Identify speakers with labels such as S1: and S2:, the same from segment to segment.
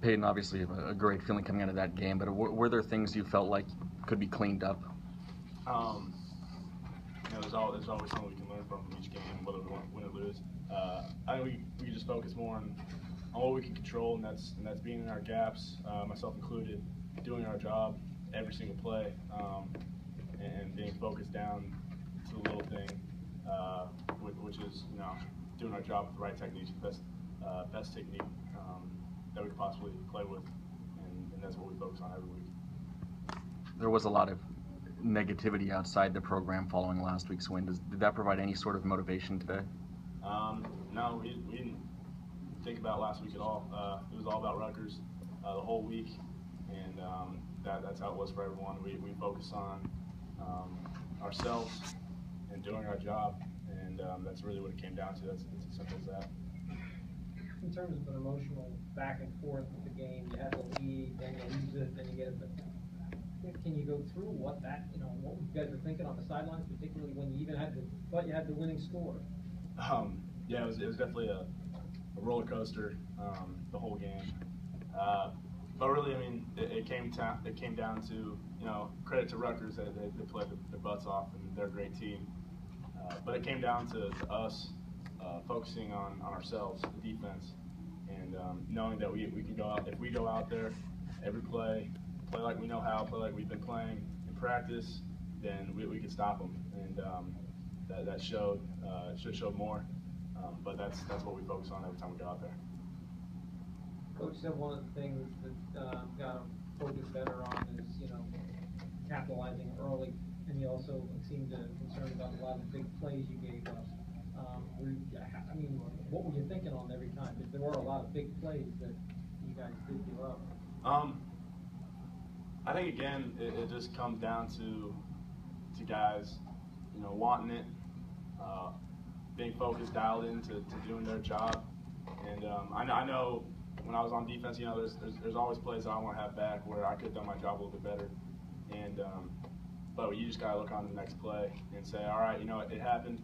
S1: Peyton, obviously a great feeling coming out of that game, but were there things you felt like could be cleaned up?
S2: There's always something we can learn from each game, whether we win or lose. I think we just focus more on what we can control, and that's being in our gaps, myself included, doing our job every single play, and being focused down to the little thing, which is doing our job with the right techniques, best technique that we could possibly play with, and that's what we focus on every week.
S1: There was a lot of negativity outside the program following last week's win. Did that provide any sort of motivation today?
S2: No, we didn't think about last week at all. It was all about Rutgers the whole week, and that's how it was for everyone. We focus on ourselves and doing our job, and that's really what it came down to. It's as simple as that.
S3: In terms of an emotional back and forth with the game, you have the lead, then you lose it, then you get it. But can you go through what what you guys were thinking on the sidelines, particularly when you even thought you had the winning score?
S2: Yeah, it was definitely a roller coaster the whole game. But really, I mean, it came down to credit to Rutgers that they played their butts off, and they're a great team. But it came down to us focusing on ourselves, the defense, and knowing that we can go out. If we go out there every play like we know how, play like we've been playing in practice, then we could stop them. And that showed. It should show more. But that's what we focus on every time we go out there.
S3: Coach said one of the things that got him focused better on is capitalizing early, and he also seemed concerned about a lot of the big plays you gave us. What were you thinking on every time? Because there were a lot of big plays that you guys did give up.
S2: I think again, it just comes down to guys, wanting it, being focused, dialed into doing their job. And I know when I was on defense, there's always plays that I want to have back where I could have done my job a little bit better. And but you just gotta look on the next play and say, all right, it happened.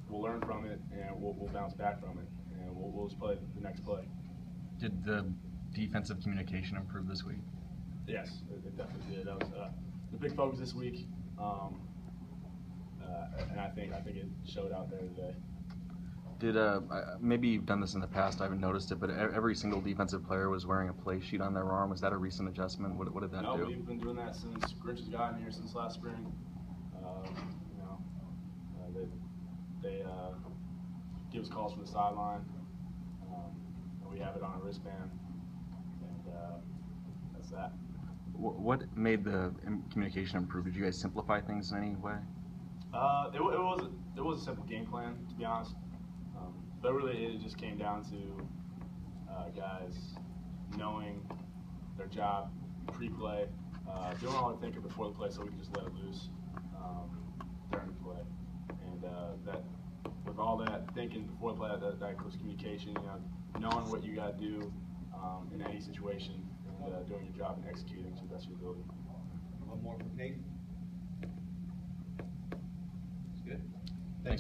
S2: We'll learn from it, and we'll bounce back from it, and we'll just play the next play.
S1: Did the defensive communication improve this week?
S2: Yes, it definitely did. That was the big focus this week, and I think it showed out there today.
S1: Did maybe you've done this in the past? I haven't noticed it, but every single defensive player was wearing a play sheet on their arm. Was that a recent adjustment? What did that do?
S2: No, we've been doing that since Grinch has gotten here, since last spring. They give us calls from the sideline, and we have it on our wristband, and that's that.
S1: What made the communication improve? Did you guys simplify things in any way?
S2: It was a simple game plan, to be honest, but really it just came down to guys knowing their job pre-play, doing all the thinking before the play, so we can just let it loose during the play. And that, with all that thinking before the play, that includes communication. Knowing what you got to do in any situation, and doing your job and executing to the best of your ability.
S4: One more for Peyton.